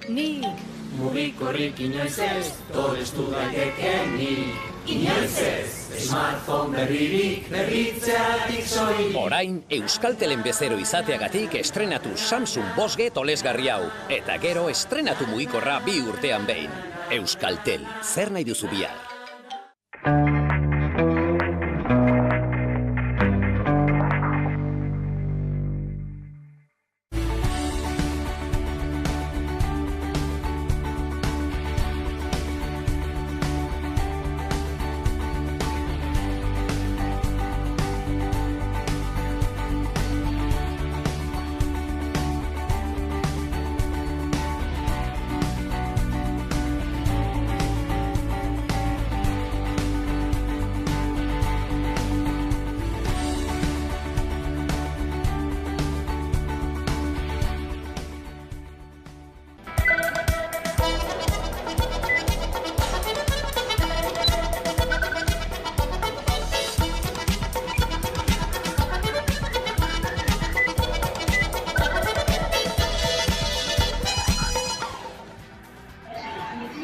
Nik mugikorrik inoiz ez, tolestu daitekenik. Inoiz ez, smartphone berririk berritzeatik soilik. Orain, Euskaltelen bezero izateagatik estrenatu Samsung 5G tolesgarri hau. Eta gero estrenatu mugikorra 2 urtean behin. Euskaltel, zer nahi duzu bihar?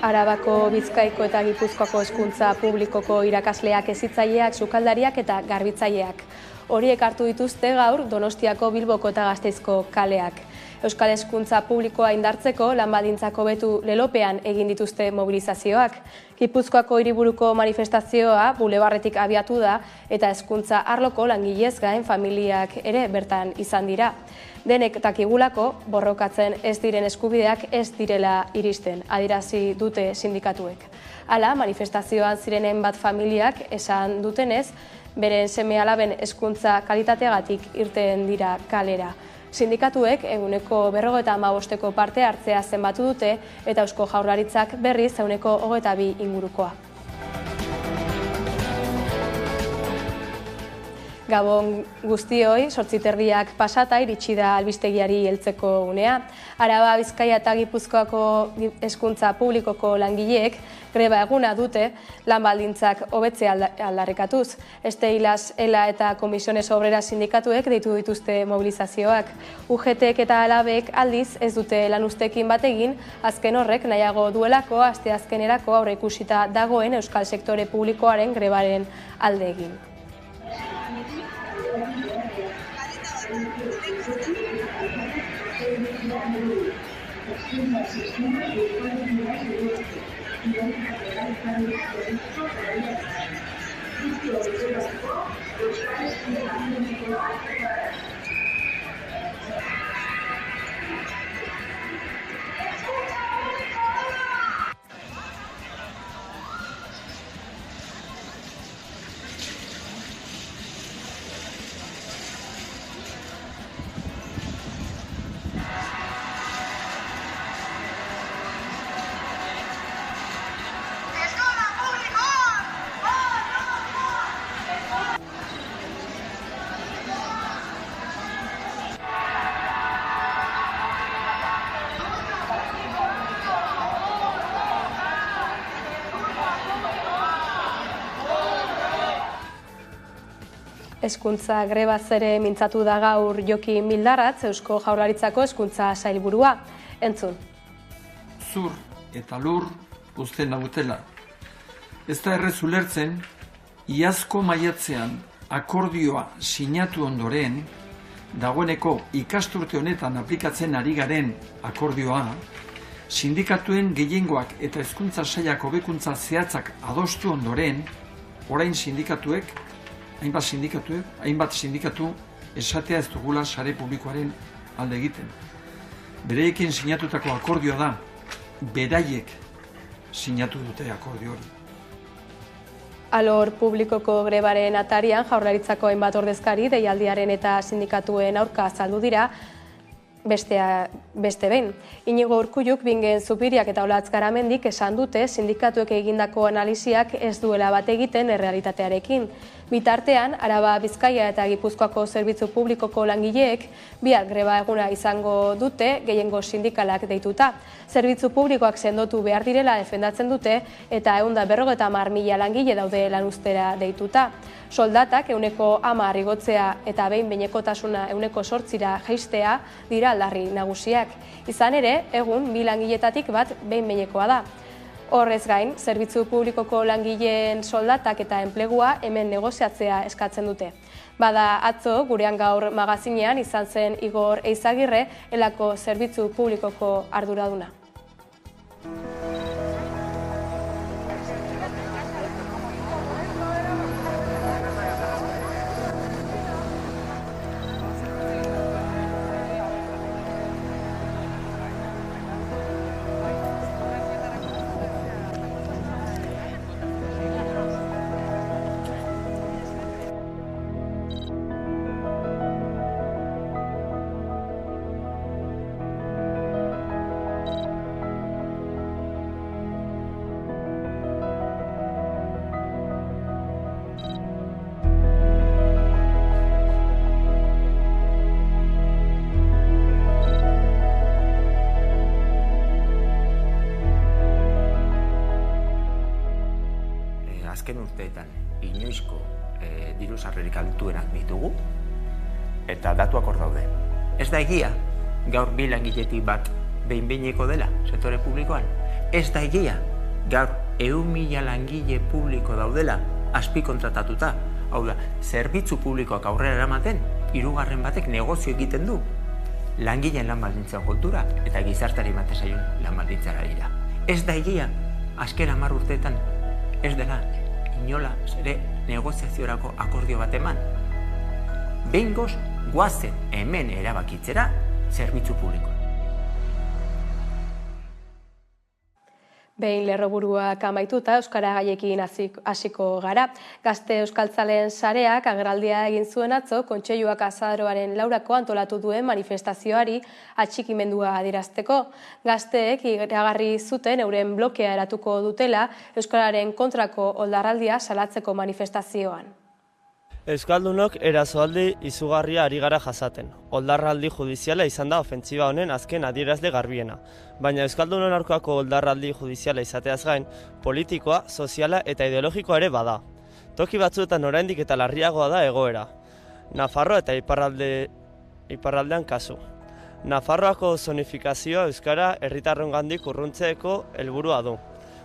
Arabako, Bizkaiko eta Gipuzkoako hezkuntza publikoko irakasleak, hezitzaileak, sukaldariak eta garbitzaileak. Horiek hartu dituzte gaur Donostiako, Bilboko eta Gasteizko kaleak. Euskal hezkuntza publikoa indartzeko lan baldintzak hobetu lelopean egin dituzte mobilizazioak. Gipuzkoako hiriburuko manifestazioa bulebarretik abiatu da eta hezkuntza arloko langilez gain familiak ere bertan izan dira. Denek dakigulako borrokatzen ez diren eskubideak ez direla iristen, adierazi dute sindikatuek. Hala, manifestazioan zirenen bat familiak esan dutenez, beren seme-alaben hezkuntza kalitateagatik irten dira kalera. Sindikatuek eguneko 55% parte hartzea zenbatu dute eta Eusko Jaurlaritzak berriz eguneko 22 ingurukoa. Gabon guztioi, 8:30 pasata iritsi da albistegiari heltzeko unea. Araba, Bizkaia eta Gipuzkoako hezkuntza publikoko langileek greba eguna dute lan baldintzak hobetzea aldarrikatuz. Esteilas, ELA eta Komisiones Obreras sindikatuek deitu dituzte mobilizazioak. UGTek eta Alabek aldiz ez dute lan ustekin bat egin, azken horrek nahiago duelako asteazkenerako aurreikusita dagoen euskal sektore publikoaren grebaren alde egin. Hezkuntza grebaz ere mintzatu da gaur Jokin Bildarratz, Eusko Jaurlaritzako hezkuntza sailburua. Entzun. Zur eta lur uzten nautela. Ez da errez ulertzen, iazko maiatzean akordioa sinatu ondoren, dagoeneko ikasturte honetan aplikatzen ari garen akordioa, sindikatuen gehiengoak eta hezkuntza sailak hobekuntza zehatzak adostu ondoren, orain hainbat sindikatu esatea ez dugula sare publikoaren alde egiten. Bereekin sinatutako akordioa da, beraiek sinatu dute akordio hori. Alor publikoko grebaren atarian Jaurlaritzako hainbat ordezkari deialdiaren eta sindikatuen aurka azaldu dira, beste behin. Inigo Urkulluk, Bingen Zupiriak eta Olatz Garamendik esan dute sindikatuek egindako analiziak ez duela bat egiten errealitatearekin. Bitartean, Araba, Bizkaia eta Gipuzkoako zerbitzu publikoko langileek bihar greba eguna izango dute gehiengo sindikalak deituta. Zerbitzu publikoak sendotu behar direla defendatzen dute eta 150.000 langile daude lanuztera deituta. Soldatak 10% igotzea eta behin-behinekotasuna 8%ra jaistea dira aldarri nagusiak. Izan ere, egun 1000 langiletatik bat behin-behinekoa da. Horrez gain, zerbitzu publikoko langileen soldatak eta enplegua hemen negoziatzea eskatzen dute. Bada atzo, gurean gaur magazinean izan zen Igor Eizagirre, elako zerbitzu publikoko arduraduna. Azken urteetan inoizko diru sarrerik altuenak ditugu eta datuak hor daude. Ez da egia gaur 1000 langiletik bat behin-behineko dela sektore publikoan. Ez da egia gaur 100.000 langile publiko daudela azpikontratatuta. Hau da, zerbitzu publikoak aurrera eramaten, hirugarren batek negozio egiten du langileen lan baldintzen kultura eta gizarteari ematen zaion lan baldintzara dira. Ez da egia azken 10 urteetan ez dela inola ere negoziaziorako akordio bat eman. Behingoz, guazen hemen erabakitzera zerbitzu publikoa. Behin lerroburuak amaituta euskara gaiekin hasiko gara. Gazte euskaltzaleen sareak agerraldia egin zuen atzo Kontseiluak azaroaren 4ko antolatu duen manifestazioari atxikimendua adierazteko. Gazteek iragarri zuten euren blokea eratuko dutela euskararen kontrako oldarraldia salatzeko manifestazioan. Euskaldunok erasoaldi izugarria ari gara jasaten. Oldarraldi judiziala izan da ofentsiba honen azken adierazle garbiena. Baina Euskaldunon aurkako oldarraldi judiziala izateaz gain, politikoa, soziala eta ideologikoa ere bada. Toki batzuetan oraindik eta larriagoa da egoera. Nafarroa eta iparraldean kasu. Nafarroako zonifikazioa euskara herritarrongandik urruntzeeko helburua du.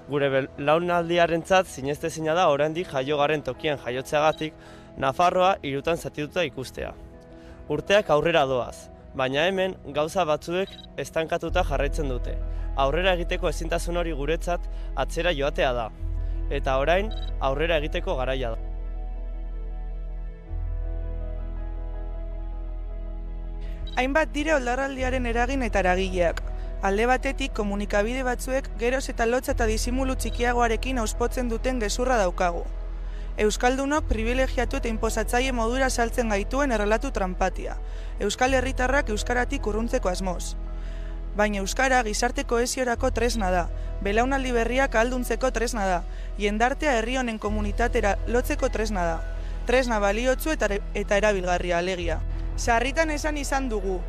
Gure belaunaldiarentzat sinestezina da oraindik jaiogaren tokien jaiotzeagatik Nafarroa hirutan zatituta ikustea. Urteak aurrera doaz, baina hemen gauza batzuek estankatuta jarraitzen dute. Aurrera egiteko ezintasun hori guretzat atzera joatea da. Eta orain aurrera egiteko garaia da. Hainbat dire oldarraldiaren eragin eta eragileak. Alde batetik komunikabide batzuek geroz eta lotza eta disimulu txikiagoarekin auspotzen duten gezurra daukagu. Euskaldunok privilegiatu eta inposatzaile modura saltzen gaituen errelatu tranpatia. Euskal herritarrak euskaratik urruntzeko asmoz. Baina euskara gizarte kohesiorako tresna da, belaunaldi berriak ahalduntzeko tresna da, jendartea herri honen komunitatera lotzeko tresna da. Tresna baliotsu eta erabilgarria alegia. Sarritan esan izan dugu,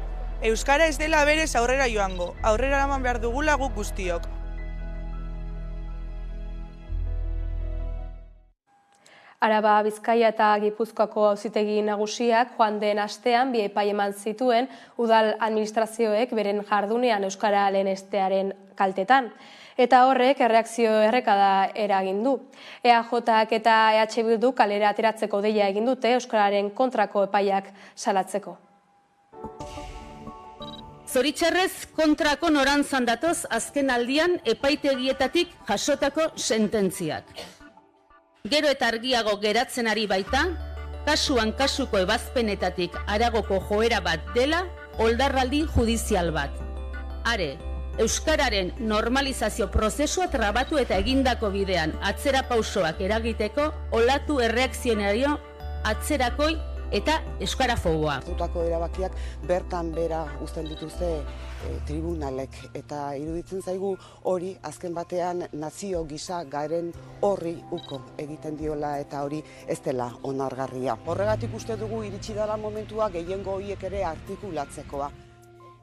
euskara ez dela berez aurrera joango, aurrera eraman behar dugula guk guztiok. Araba, Bizkaia eta Gipuzkoako auzitegi nagusiak joan den astean bi epai eman zituen udal administrazioek beren jardunean euskara lehenestearen kaltetan. Eta horrek erreakzio errekada eragin du. EAJak eta EH Bildu kalera ateratzeko deia egin dute euskararen kontrako epaiak salatzeko. Zoritxarrez kontrako norantzan datoz azken aldian epaitegietatik jasotako sententziak. Gero eta argiago geratzen ari baita, kasuan kasuko ebazpenetatik haragoko joera bat dela oldarraldi judizial bat. Are, euskararen normalizazio prozesua trabatu eta egindako bidean atzera pausoak eragiteko olatu erreakzionario atzerakoi eta euskarafoboa. Hartutako erabakiak bertan bera uzten dituzte tribunalek eta iruditzen zaigu hori azken batean nazio gisa garen horri uko egiten diola eta hori ez dela onargarria. Horregatik uste dugu iritsi dela momentua gehiengo horiek ere artikulatzekoa.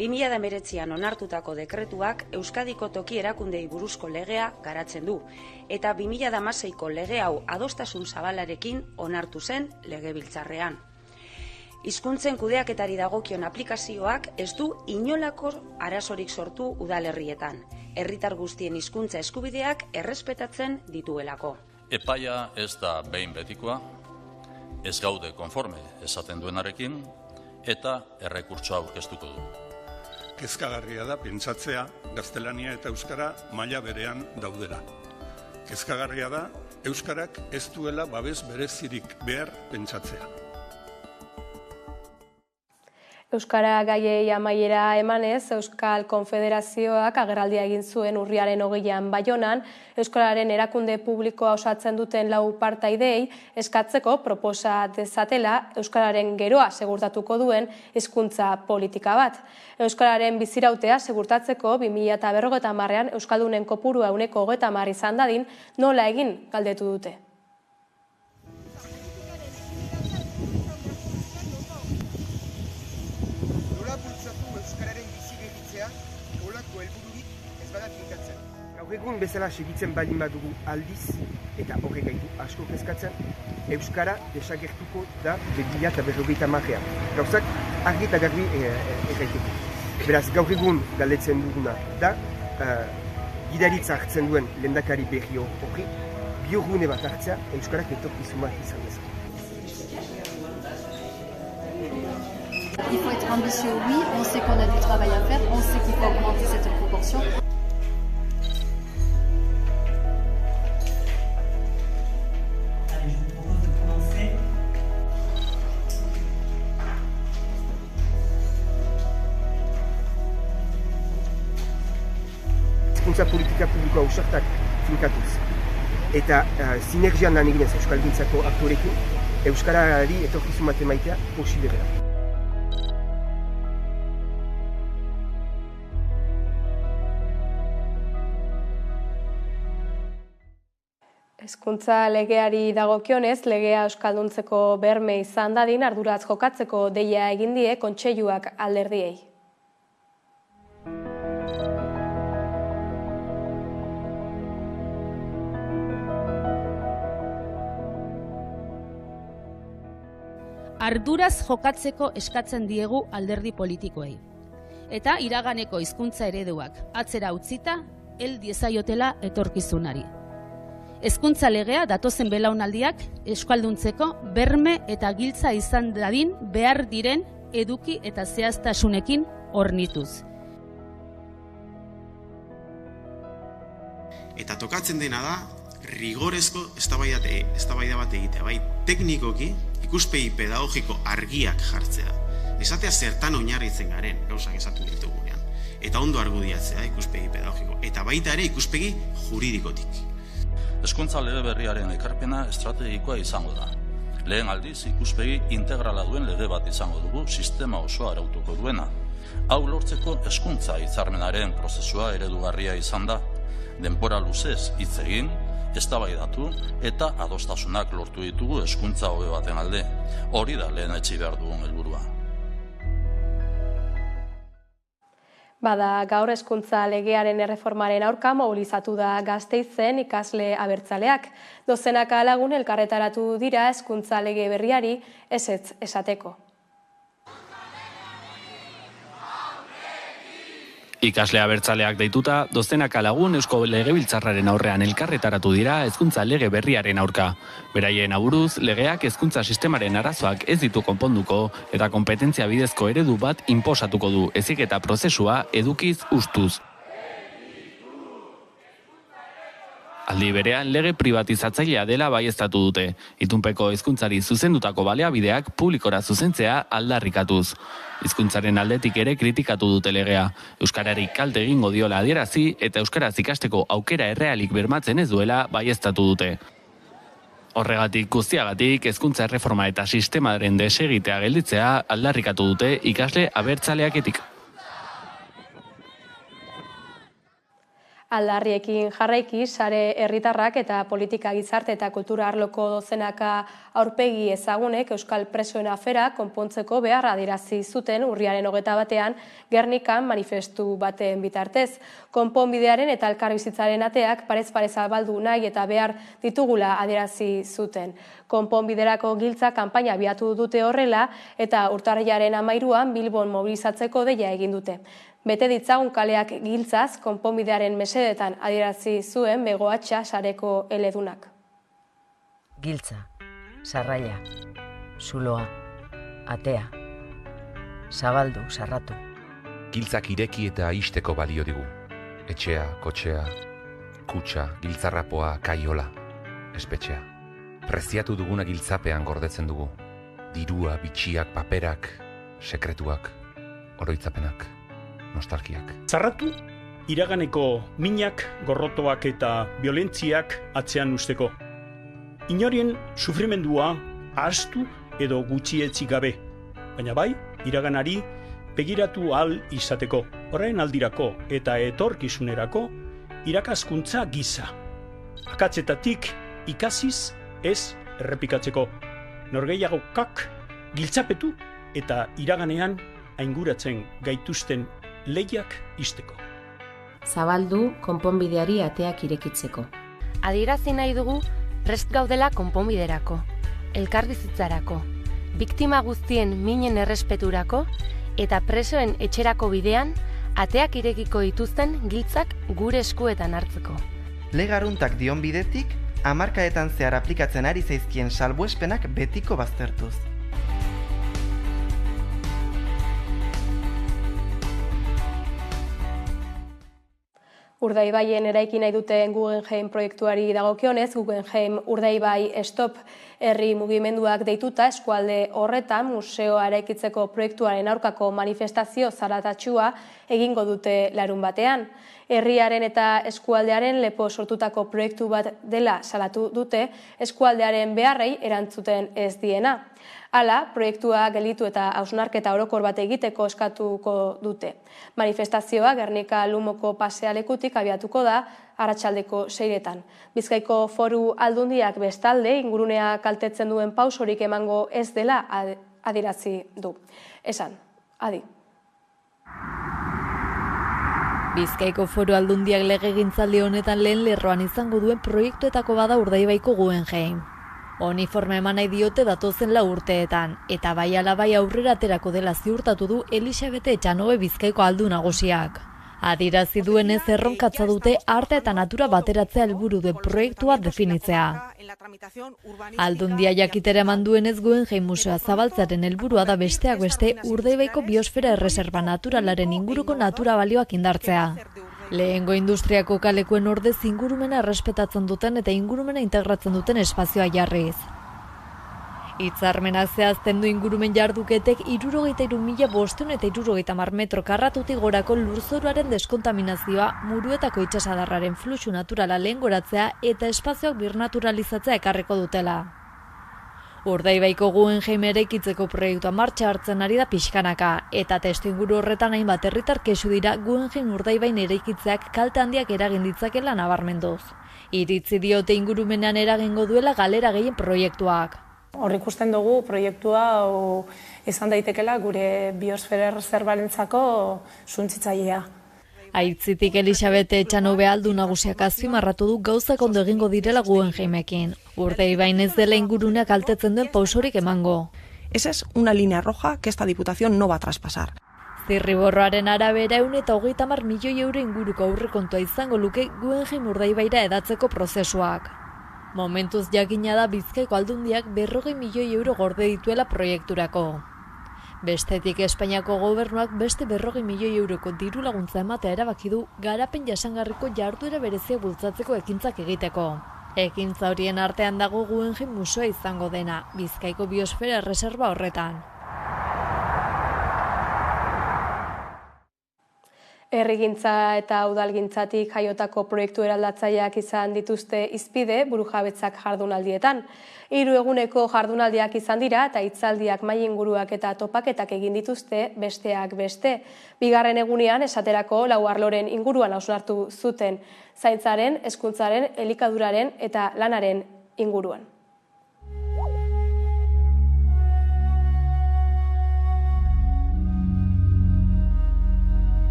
2019an onartutako dekretuak Euskadiko toki erakundei buruzko legea garatzen du eta 2016ko lege hau adostasun zabalarekin onartu zen legebiltzarrean. Hizkuntzen kudeaketari dagokion aplikazioak ez du inolako arazorik sortu udalerrietan. Herritar guztien hizkuntza eskubideak errespetatzen dituelako. Epaia ez da behin betikoa, ez gaude konforme esaten duenarekin eta errekurtsoa aurkeztuko du. Kezkagarria da pentsatzea gaztelania eta euskara maila berean daudela. Kezkagarria da euskarak ez duela babes berezirik behar pentsatzea. Euskara gaiei amaiera emanez, Euskal Konfederazioak agerraldia egin zuen urriaren 20an Baionan, Euskararen erakunde publikoa osatzen duten 4 partaidei eskatzeko proposa dezatela Euskararen geroa segurtatuko duen hizkuntza politika bat. Euskararen bizirautea segurtatzeko 2050an Euskaldunen kopurua 30% izan dadin, nola egin galdetu dute. Gaur egun bezala segitzen baldin badugu aldiz, eta horrek gaitu asko kezkatzen, Euskara desagertuko da 2050ean. Gauzak argi eta garbi erraiteko. Beraz, gaur egun galdetzen duguna da, gidaritza hartzen duen lehendakari berri horri, biogune bat hartzea Euskarak etorkizun bat izan dezake. Il faut être ambitieux, oui, on sait qu'on a du travail à faire, on sait qu'il faut augmenter cette proportion. Hizkuntza politika publikoa ausartak finkatuz eta sinergian lan eginez euskalgintzako aktorekin, euskarari etorkizun bat emaitea posible da. Hezkuntza legeari dagokionez, legea euskalduntzeko berme izan dadin arduraz jokatzeko deia egin die kontseiluak alderdiei. Arduraz jokatzeko eskatzen diegu alderdi politikoei. Eta iraganeko hizkuntza ereduak atzera utzita hel diezaiotela etorkizunari. Hezkuntza legea datozen belaunaldiak euskalduntzeko berme eta giltza izan dadin behar diren eduki eta zehaztasunekin hornituz. Eta tokatzen dena da rigorezko eztabaida bat egitea, bai teknikoki ikuspegi pedagogiko argiak jartzea. Esatea zertan oinarritzen garen gauzak esaten ditugunean. Eta ondo argudiatzea ikuspegi pedagogiko. Eta baita ere ikuspegi juridikotik. Hezkuntza lege berriaren ekarpena estrategikoa izango da. Lehen aldiz ikuspegi integrala duen lege bat izango dugu sistema osoa arautuko duena. Hau lortzeko hezkuntza hitzarmenaren prozesua eredugarria izan da. Denbora luzez hitz egin, eztabaidatu eta adostasunak lortu ditugu hezkuntza hobe baten alde. Hori da lehen etsi behar dugun helburua. Bada, gaur hezkuntza legearen erreformaren aurka mobilizatu da Gasteizen ikasle abertzaleak. Dozenaka lagun elkarretaratu dira hezkuntza lege berriari ezetz esateko. Ikasle abertzaleak deituta, dozenaka lagun Eusko Legebiltzarraren aurrean elkarretaratu dira hezkuntza lege berriaren aurka. Beraien aburuz, legeak hezkuntza sistemaren arazoak ez ditu konponduko eta konpetentzia bidezko eredu bat inposatuko du heziketa prozesua edukiz ustuz. Aldi berean lege privatizatzailea dela baieztatu dute. Itunpeko hizkuntzari zuzendutako baliabideak publikora zuzentzea aldarrikatuz. Hizkuntzaren aldetik ere kritikatu dute legea. Euskarari kalte egingo diola adierazi eta euskaraz ikasteko aukera errealik bermatzen ez duela baieztatu dute. Horregatik guztiagatik hezkuntza erreforma eta sistemaren desegitea gelditzea aldarrikatu dute ikasle abertzaleaketik. Aldarriekin jarraiki, sare herritarrak eta politika gizarte eta kultura arloko dozenaka aurpegi ezagunek Euskal Presoen afera konpontzeko beharra adierazi zuten urriaren 21 Gernikan manifestu baten bitartez. Konponbidearen eta elkarbizitzaren ateak parez-parez zabaldu nahi eta behar ditugula adierazi zuten. Konponbiderako giltza kanpaina abiatu dute horrela eta urtarrilaren 13an Bilbon mobilizatzeko deia egin dute. Bete ditzagun kaleak giltzaz, konponbidearen mesedetan adierazi zuen Begoatxa sareko eledunak. Giltza, sarraila, zuloa, atea, zabaldu, sarratu. Giltzak ireki eta isteko balio digu. Etxea, kotxea, kutxa, giltzarrapoa, kaiola, espetxea. Preziatu duguna giltzapean gordetzen dugu. Dirua, bitxiak, paperak, sekretuak, oroitzapenak. Nostalgiak. Zarratu, iraganeko minak, gorrotoak eta violentziak atzean usteko. Inorien sufrimendua ahaztu edo gutxietzi gabe, baina bai, iraganari begiratu ahal izateko, orain aldirako eta etorkizunerako irakaskuntza giza. Akatzetatik ikasiz ez errepikatzeko. Norgehiagokak giltzapetu eta iraganean ainguratzen gaituzten lehiak isteko. Zabaldu konponbideari ateak irekitzeko. Adierazi nahi dugu prest gaudela konponbiderako, elkarbizitzarako, biktima guztien minen errespeturako eta presoen etxerako bidean ateak irekiko dituzten giltzak gure eskuetan hartzeko. Legaruntak dion bidetik, hamarkadetan zehar aplikatzen ari zaizkien salbuespenak betiko baztertuz. Urdaibaien eraiki nahi duten Guggenheim proiektuari dagokionez, Guggenheim Urdaibai Stop herri mugimenduak deituta eskualde horretan museoa eraikitzeko proiektuaren aurkako manifestazio zaratatxua egingo dute larun batean. Herriaren eta eskualdearen lepo sortutako proiektu bat dela salatu dute eskualdearen beharrei erantzuten ez diena. Hala, proiektua gelditu eta hausnarketa orokor bat egiteko eskatuko dute. Manifestazioa Gernika Lumoko pasealekutik abiatuko da arratsaldeko 6etan. Bizkaiko Foru Aldundiak bestalde ingurunea kaltetzen duen pausorik emango ez dela adierazi du. Esan, adi. Bizkaiko Foru Aldundiak legegintzaldi honetan lehen lerroan izango duen proiektuetako bada Urdaibaiko Guggenheim. Uniforme eman nahi diote datozen 4 urteetan, eta bai ala bai aurrera aterako dela ziurtatu du Elisabete Etxanobe Bizkaiko aldu nagusiak. Adierazi duenez erronkatza dute arte eta natura bateratzea helburu duen proiektua definitzea. Aldundia jakitera eman duenez Guggenheim museoa zabaltzearen helburua da besteak beste Urdaibaiko biosfera erreserba naturalaren inguruko natura balioak indartzea. Lehengo industriako kalekuen ordez ingurumena errespetatzen duten eta ingurumena integratzen duten espazioa jarriz. Hitzarmena zehazten du ingurumen jarduketek 63.500 eta 70 metro karratutik gorako lurzoruaren deskontaminazioa, muruetako itsasadarraren fluxu naturala lehengoratzea eta espazioak birnaturalizatzea ekarriko dutela. Urdaibaiko Guggenheim eraikitzeko proiektua martxa hartzen ari da pixkanaka, eta testuinguru horretan hainbat herritar kexu dira Guggenheim Urdaibain eraikitzeak kalte handiak eragin ditzakela nabarmenduz. Iritzi diote ingurumenean eragingo duela galera gehien proiektuak. Hor ikusten dugu proiektua izan daitekela gure biosfera erreserbarentzako suntsitzailea. Aitzitik Elisabete Etxanobe aldu nagusiak azpimarratu du gauzak ondo egingo direla Guggenheimekin. Urdaibain ez dela inguruneak kaltetzen duen pausorik emango. Esa es una línea roja que esta Diputación no va a traspasar. Zirriborroaren arabera 130 milioi euro inguruko aurrekontua izango luke Guggenheim Urdaibaira edatzeko prozesuak. Momentuz jakina da Bizkaiko aldundiak 40 milioi euro gorde dituela proiekturako. Bestetik Espainiako gobernuak beste 40 milioi euroko diru laguntza ematea erabaki du garapen jasangarriko jarduera berezia bultzatzeko ekintzak egiteko. Ekintza horien artean dago Guggenheim museoa izango dena, Bizkaiko biosfera erreserba horretan. Herrigintza eta udalgintzatik jaiotako proiektu eraldatzaileak izan dituzte hizpide burujabetzak jardunaldietan. 3 eguneko jardunaldiak izan dira eta hitzaldiak mahai inguruak eta topaketak egin dituzte besteak beste. 2. egunean esaterako 4 arloren inguruan hausnartu zuten zaintzaren, hezkuntzaren, elikaduraren eta lanaren inguruan.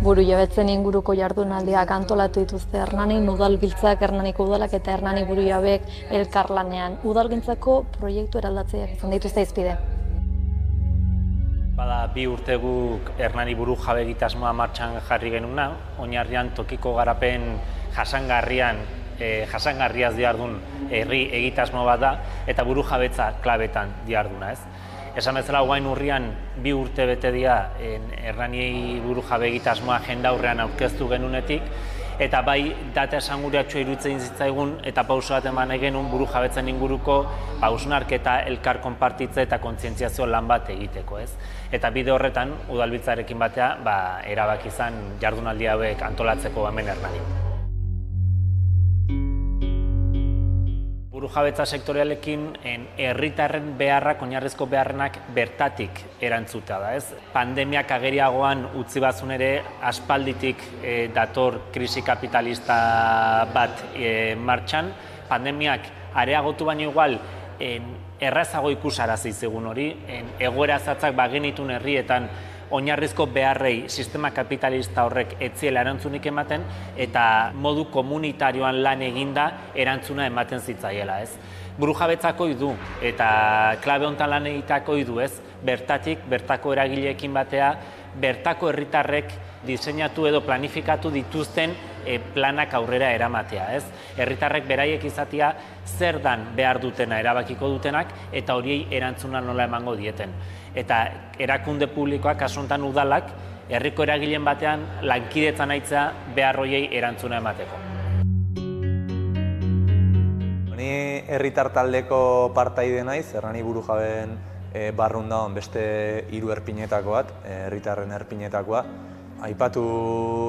Burujabetzen inguruko jardunaldiak antolatu dituzte Hernanin udalbiltzak, Hernaniko udalak eta Hernani burujabek elkarlanean. Udalgintzako proiektu eraldatzaileak izan dituzte hizpide. Bada 2 urte guk Hernani burujabe egitasmoa martxan jarri genuna, oinarrian tokiko garapen jasangarriaz dihardun herri egitasmo bat da eta burujabetza klabetan diharduna, ez? Esan bezala, guain urrian 2 urte bete dira Hernani burujabe egitasmoa jendaurrean aurkeztu genunetik, eta bai data esanguratsua iruditzen zitzaigun eta pauso bat eman genuen burujabetzen inguruko hausnarketa, elkar konpartitze eta kontzientziazio lan bat egiteko, ez? Eta bide horretan, udalbiltzarekin batea, erabaki izan jardunaldi hauek antolatzeko hemen Hernanin. Burujabetza sektorialekin herritarren beharrak, oinarrizko beharrenak bertatik erantzutea da, ez? Pandemiak ageriagoan utzi bazun ere aspalditik dator krisi kapitalista bat martxan. Pandemiak areagotu baino igual errazago ikusarazi zigun hori, egoera zatzak bagenitun herrietan oinarrizko beharrei sistema kapitalista horrek etziela erantzunik ematen eta modu komunitarioan lan eginda erantzuna ematen zitzaiela, ez? Burujabetzako du eta klabe hontan lan egitako du, ez? Bertako eragileekin batea, bertako herritarrek diseinatu edo planifikatu dituzten planak aurrera eramatea, ez? Herritarrek beraiek izatea zer dan behar dutena erabakiko dutenak eta horiei erantzuna nola emango dieten. Eta erakunde publikoak, kasu honetan udalak, herriko eragileen batean lankidetzan aitzea behar horiei erantzuna emateko. Ni herritar taldeko partaide naiz, Hernani burujabeen barrun dagoen beste 3 erpinetako bat, herritarren erpinetakoa. Aipatu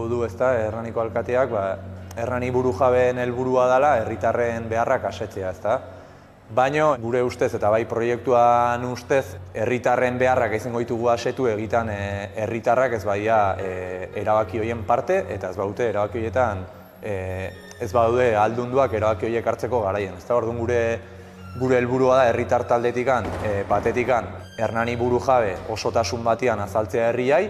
du ezta Hernaniko alkateak, Hernani burujabeen helburua dela herritarren beharrak asetzea, ezta? Baina, gure ustez eta bai proiektuan ustez, herritarren beharrak izango ditugu asetu egitan herritarrak ez badia erabaki horien parte eta ez baute erabaki horietan ez badaude aldunduak erabaki horiek hartzeko garaien. Ez da, orduan gure helburua da herritar taldetikan, batetikan, Hernani burujabe osotasun batian azaltzea herria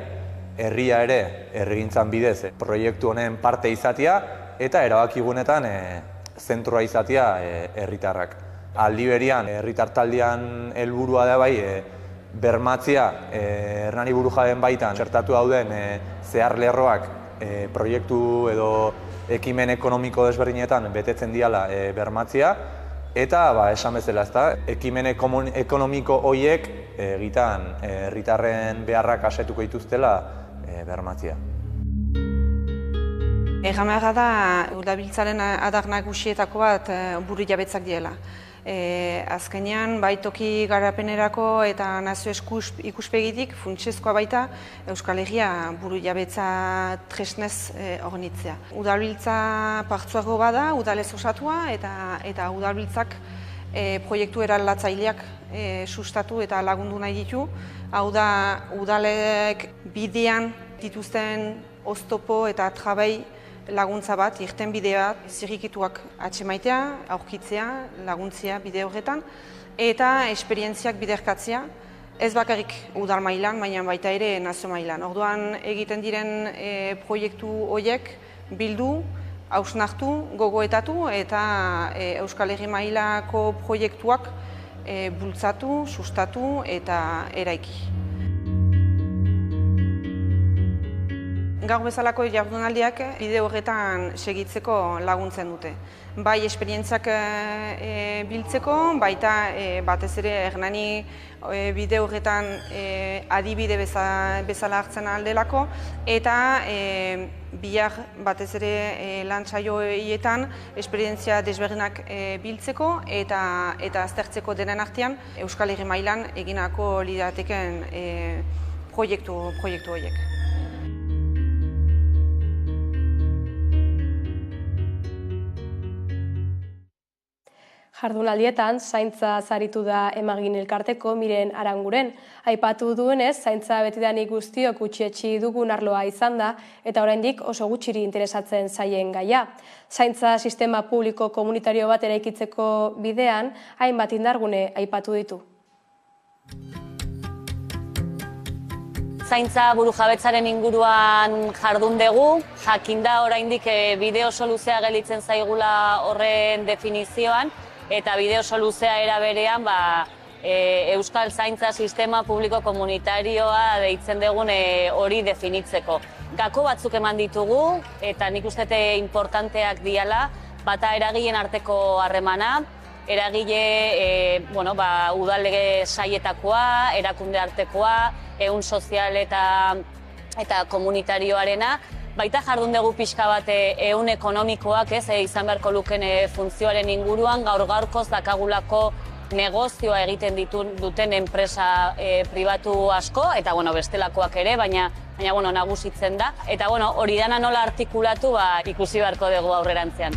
ere herrigintzan bidez proiektu honen parte izatea eta erabakigunetan zentroa izatea herritarrak. Aldi berian, herritar taldean helburua da bai, bermatzea Hernani burujabeen baitan txertatu dauden zehar lerroak proiektu edo ekimen ekonomiko desberdinetan betetzen diala bermatzea eta esan bezala, ezta, ekimen ekonomiko horiek egitan herritarren beharrak asetuko dituztela bermatzea. Egan beharra da, udalbiltzaren adar nagusietako bat burujabetzak diela. Azkenean, bai toki garapenerako eta nazio ikuspegitik funtsezkoa baita Euskal Herria burujabetza tresnez hornitzea. Udalbiltza partzuago bada, udalez osatua eta udalbiltzak proiektu eraldatzaileak sustatu eta lagundu nahi ditu. Hau da, udalek bidean dituzten oztopo eta trabai laguntza bat, irten bide bat, zirrikituak atxemaitea, aurkitzea, laguntzea bide horretan, eta esperientziak biderkatzea, ez bakarrik udal mailan, baina baita ere nazio mailan. Orduan egiten diren proiektu horiek bildu, hausnartu, gogoetatu eta Euskal Herri mailako proiektuak bultzatu, sustatu eta eraiki. Gaur bezalako jardunaldiak bide horretan segitzeko laguntzen dute. Bai esperientziak biltzeko, baita batez ere Hernani bide horretan adibide bezala hartzen aldelako, eta bihar batez ere lan saioetan esperientzia desberdinak biltzeko eta aztertzeko denen artean Euskal Herri mailan eginako lirateken proiektu horiek. Jardunaldietan, zaintza zaritu da Emagin elkarteko Miren Aranguren. Aipatu duenez, zaintza betidanik guztiok gutxietxi dugun arloa izan da, eta oraindik oso gutxiri interesatzen zaien gaia. Zaintza sistema publiko komunitario bat eraikitzeko bidean, hainbat indargune aipatu ditu. Zaintza burujabetzaren inguruan jardun dugu, jakinda oraindik bide oso luzea gelditzen zaigula horren definizioan, eta bide oso luzea era berean Euskal Zaintza Sistema Publiko Komunitarioa deitzen dugun hori definitzeko. Gako batzuk eman ditugu, eta nik uste importanteak diala, bata eragileen arteko harremana, eragile udal saietakoa, erakunde artekoa, ehun sozial eta komunitarioarena, baita jardun dugu pixka bat ehun ekonomikoak izan beharko luken funtzioaren inguruan, gaur-gaurkoz dakagulako negozioa egiten duten enpresa pribatu asko, eta bestelakoak ere, baina nagusitzen da. Eta hori dana nola artikulatu ikusi beharko dugu aurrerantzean.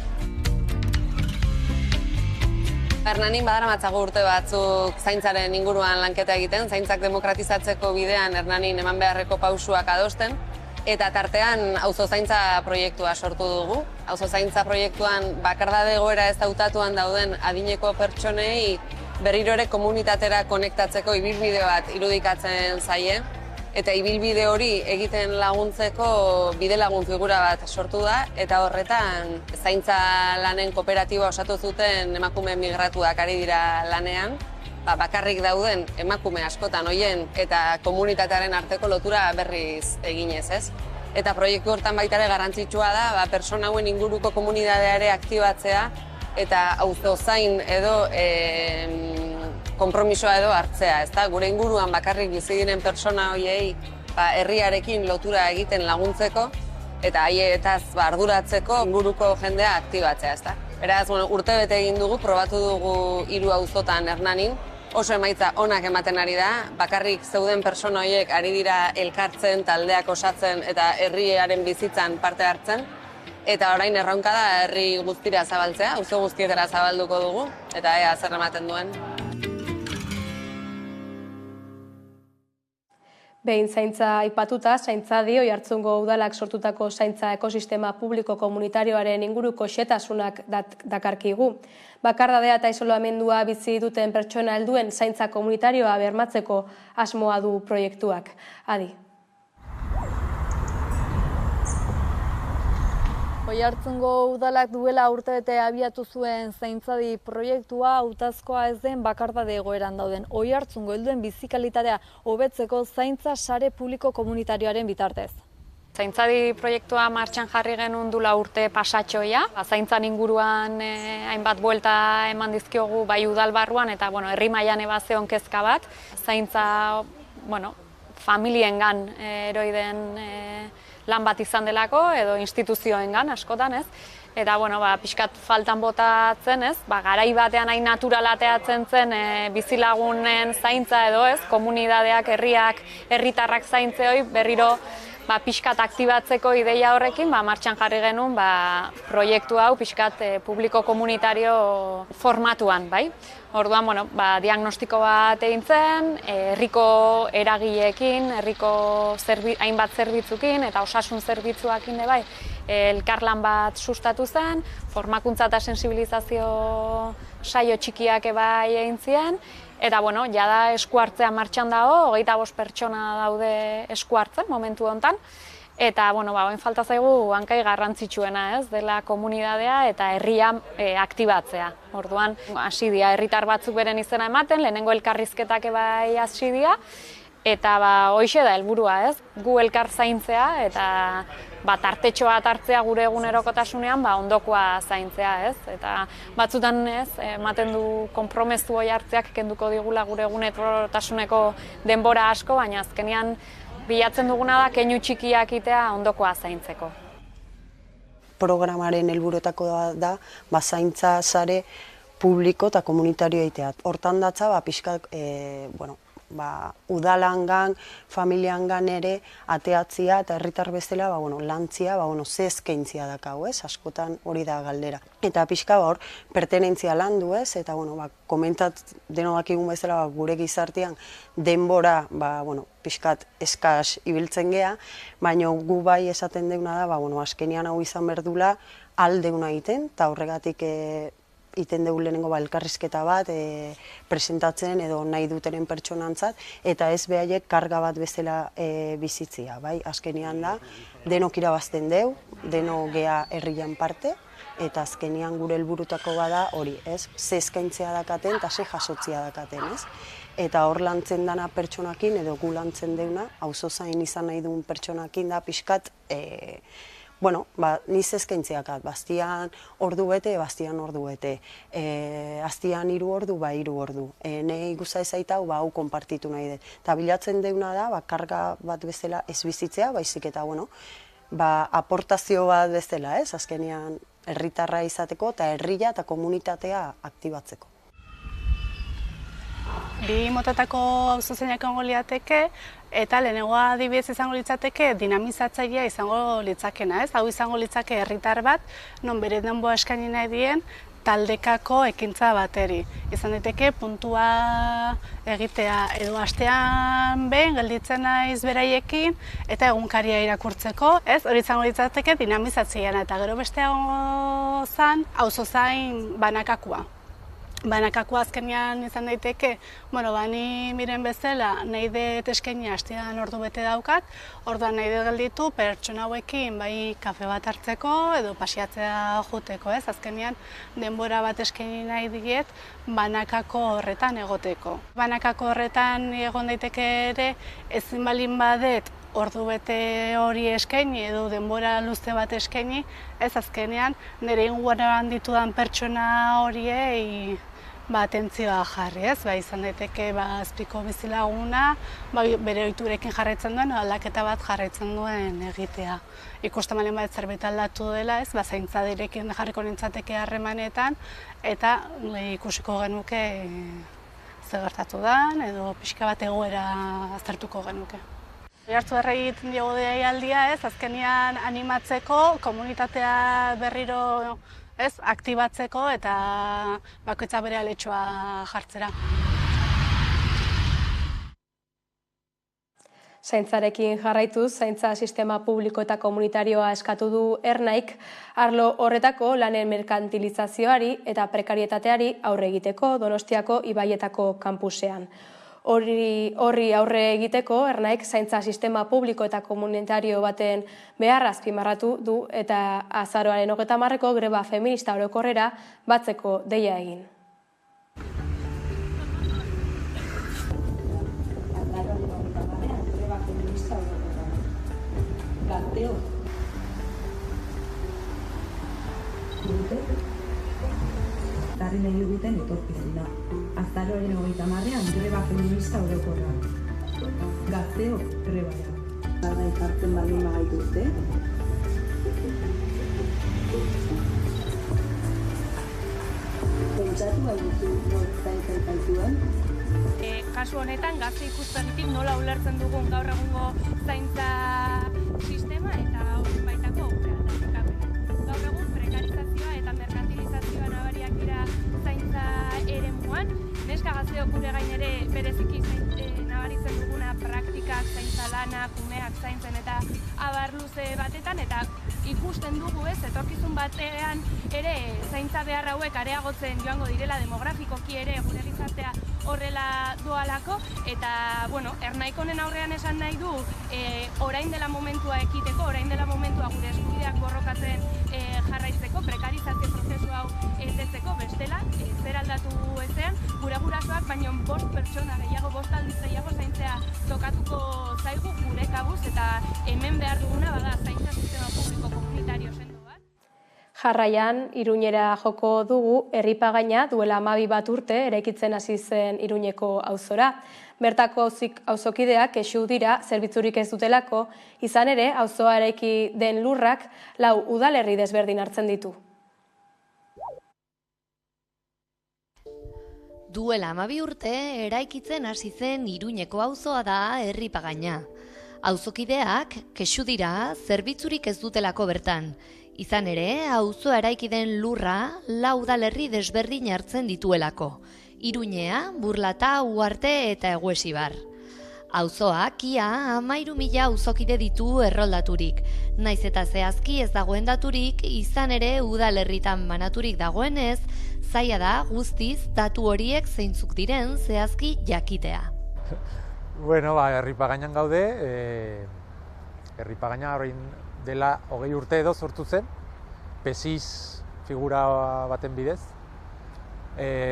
Hernanin badaramatzagu urte batzuk zaintzaren inguruan lanketa egiten, zaintzak demokratizatzeko bidean Hernanin eman beharreko pausuak adosten, eta tartean auzozaintza proiektua sortu dugu. Auzozaintza proiektuan bakardade egoera ez hautatuan dauden adineko pertsonei berriro ere komunitatera konektatzeko ibilbide bat irudikatzen zaie, eta ibilbide hori egiten laguntzeko bidelagun figura bat sortu da, eta horretan zaintza lanen kooperatiba osatu zuten emakume migratuak ari dira lanean, bakarrik dauden emakume askotan hoien eta komunitatearen arteko lotura berriz eginez, ez? Eta proiektu hortan baita ere garrantzitsua da, pertsona hauen inguruko komunitatea ere aktibatzea, eta auzozain edo konpromisoa edo hartzea, ezta? Gure inguruan bakarrik bizi diren pertsona horiei herriarekin lotura egiten laguntzeko eta haietaz arduratzeko inguruko jendea aktibatzea, ezta? Beraz, urtebete egin dugu, probatu dugu 3 auzotan Hernanin, oso emaitza onak ematen ari da, bakarrik zeuden pertsona horiek ari dira elkartzen, taldeak osatzen eta herriaren bizitzan parte hartzen. Eta orain erronka da herri guztira zabaltzea, auzo guztietara zabalduko dugu, eta ea zer ematen duen. Behin zaintza aipatuta, zaintzadi Oiartzungo udalak sortutako zaintza ekosistema publiko komunitarioaren inguruko xehetasunak dakarkigu. Bakardadea eta isolamendua bizi duten pertsona helduen zaintza komunitarioa bermatzeko asmoa du proiektuak. Adi. Oiartzungo udalak duela urtebete abiatu zuen zaintzadi proiektua hautazkoa ez den bakardade egoeran dauden Oiartzungo helduen bizikalitatea hobetzeko zaintza sare publiko komunitarioaren bitartez. Zaintzadi proiektua martxan jarri genuen dula urte pasatxoia. Zaintzan inguruan hainbat buelta eman dizkiogu bai udal barruan eta herri mailan ebazeon kezka bat. Zaintza familiengan eroiden lan bat izan delako, edo instituzioengan askotan, ez? Eta, pixkat faltan botatzen, ez? Garai batean hain naturalateatzen zen bizilagunen zaintza edo, ez? Komunidadeak, herriak, herritarrak zaintzeoi berriro pixkat aktibatzeko ideia horrekin, martxan jarri genuen proiektu hau pixkat publiko komunitario formatuan, bai? Orduan, diagnostiko bat egin zen, herriko eragileekin, herriko hainbat zerbitzukin eta osasun zerbitzuakin bai, elkarlan bat sustatu zen, formakuntza eta sensibilizazio saio txikiak bai egin ziren, eta, jada esku hartzea martxan dago, 25 pertsona daude esku hartzen momentu honetan, eta, oin falta zaigu hankai garrantzitsuena, ez, dela komunidadea eta herria aktibatzea. Orduan, hasi dira herritar batzuk beren izena ematen, lehenengo elkarrizketak bai hasi dira, eta hoixe da helburua, ez, gu elkar zaintzea eta tartetxo bat hartzea gure egunerokotasunean ondokoa zaintzea, ez? Eta batzutan, ez, ematen du konpromezu hori hartzeak kenduko digula gure egunerokotasuneko denbora asko, baina azkenean bilatzen duguna da keinu txikiak itea ondokoa zaintzeko. Programaren helburuetako da zaintza sare publiko eta komunitario egitea. Hortan datza pixka udalangan, familiangan ere ateatzia eta herritar bezala lantzia, ze eskaintzia dakau, askotan hori da galdera. Eta pixka hor, pertenentzia landu, eta komentat denok dakigun bezala gure gizartean denbora pixkat eskas ibiltzen gea, baina gu bai esaten deuna da, azkenean hau izan berdula aldeuna egiten, eta horregatik iten dugu lehenengo elkarrizketa bat presentatzen edo nahi dutenen pertsonantzat, eta ez behaiek karga bat bezala bizitzia. Azkenean da, denok irabazten deu, denok gea herrian parte, eta azkenean gure helburutako bada hori, ze eskaintzea dakaten eta ze jasotzia dakaten. Eta hor lantzen dana pertsonakin edo gu lantzen deuna, auzozain izan nahi duen pertsonakin da pixkat, niz eskaintzeakat, bastian ordu bete, bastian ordu bete, aztian 3 ordu, 3 ordu. Nei guza ezaitau, hau konpartitu nahi dut. Eta bilatzen deuna da, karga bat bezala ez bizitzea, baizik eta, aportazio bat bezala, azkenean herritarra izateko, eta herria eta komunitatea aktibatzeko. Bi motatako auzozainak egongo lirateke, eta lehenengoa adibidez izango litzateke dinamizatzailea izango litzakena. Hau izango litzake herritar bat, non bere denboa eskaini nahi dien, taldekako ekintza bateri. Izan daiteke puntua egitea edo astean behin gelditzen naiz beraiekin eta egunkaria irakurtzeko. Hori izango litzateke dinamizatzaileana, eta gero besteago zan auzozain banakakua. Banakakua azkenean izan daiteke, bani miren bezala nahi dut eskaini astean ordu bete daukat, orduan nahi dut gelditu pertsona hauekin bai kafe bat hartzeko edo pasiatzea joteko, azkenean denbora bat eskaini nahi diet banakako horretan egoteko. Banakako horretan egon daiteke ere ezin balin badet ordu bete hori eskaini edo denbora luze bat eskaini, azkenean nire inguruan ditudan pertsona horiei atentzioa jarri, izan daiteke azpiko bizilaguna, bere ohiturekin jarraitzen duen, aldaketa bat jarraitzen duen egitea. Ikusten balen bat zerbait aldatu dela, zaintza direkin jarriko nintzateke harremanetan, eta ikusiko genuke ze gertatu den, edo pixka bat egoera aztertuko genuke. Hartzu egiten diogu deialdia, azkenean animatzeko, komunitatea berriro aktibatzeko eta bakoitza bere aletxoa jartzera. Zaintzarekin jarraituz, zaintza sistema publiko eta komunitarioa eskatu du Ernaik, arlo horretako lanen merkantilizazioari eta prekarietateari aurre egiteko Donostiako Ibaietako kampusean. Horri aurre egiteko, Ernaik zaintza sistema publiko eta komunitario baten beharra azpimarratu du eta azaroaren 30ko greba feminista orokorrera batzeko deia egin. Darri nahi duten etorkizuna. Azaroaren 30ean greba feminista orokorra. Gazteok grebara. Nahi jartzen baldin bagaituzte. Pentsatu baituzu zaintzen zaituen? Kasu honetan, gazte ikuspegitik nola ulertzen dugun gaur egungo zaintza sistema eta horren baitako aldarrikapena. Gaur egun prekarizazioa eta merkantilizazioa nabariak dira zaintza eremuan. Neska gazteok gure gain ere bereziki nabaritzen duguna praktikak, zaintza lana, kumeak zaintzen eta abar luze batetan, eta ikusten dugu etorkizun batean ere zaintza behar hauek areagotzen joango direla demografikoki ere gure gizartea horrela doalako, eta Ernaik honen aurrean esan nahi du orain dela momentua ekiteko, orain dela momentua gure eskubideak borrokatzen jarraitzeko, prekarizazio prozesu hau endetzeko, bestela, zer aldatu ezean, gure gurasoak, baino 5 pertsona gehiago, 5 aldiz gehiago zaintzea tokatuko zaigu gure kabuz, eta hemen behar duguna bada zaintza sistema publiko komunitario sendo bat. Jarraian, Iruñera joko dugu, Herripagaina duela 12 urte eraikitzen hasi zen Iruñeko auzora. Bertako auzokideak kexu dira zerbitzurik ez dutelako, izan ere auzoa eraiki den lurrak 4 udalerri desberdin hartzen ditu. Duela 12 urte, eraikitzen hasi zen Iruñeko auzoa da Erripagaina. Auzokideak kexu dira zerbitzurik ez dutelako bertan. Izan ere, auzoa eraiki den lurra 4 udalerri desberdin hartzen dituelako. Iruñea, Burlata, Uarte eta Eguesibar. Auzoak ia 13.000 auzokide ditu erroldaturik. Naiz eta zehazki ez dagoen daturik, izan ere udalerritan banaturik dagoenez, zaila da guztiz datu horiek zeintzuk diren zehazki jakitea. Bueno, Erripagainan gaude, Erripagaina orain dela 20 urte edo sortu zen, PESIS figura baten bidez,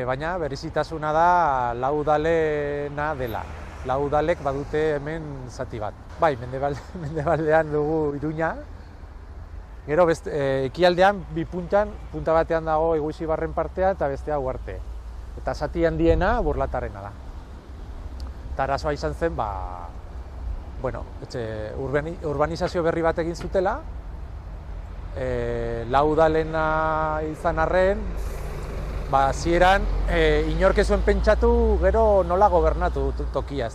baina berezitasuna da 4 udalena dela. 4 udalek badute hemen zati bat. Bai, mendebaldean dugu Iruña, gero ekialdean bi punta batean dago Eguesibarren partea eta bestea Uarte. Eta zati handiena Burlatarena da. Eta arazoa izan zen, urbanizazio berri bat egin zutela, 4 udalena izan arren, zieran inork ez zuen pentsatu gero nola gobernatu tokia,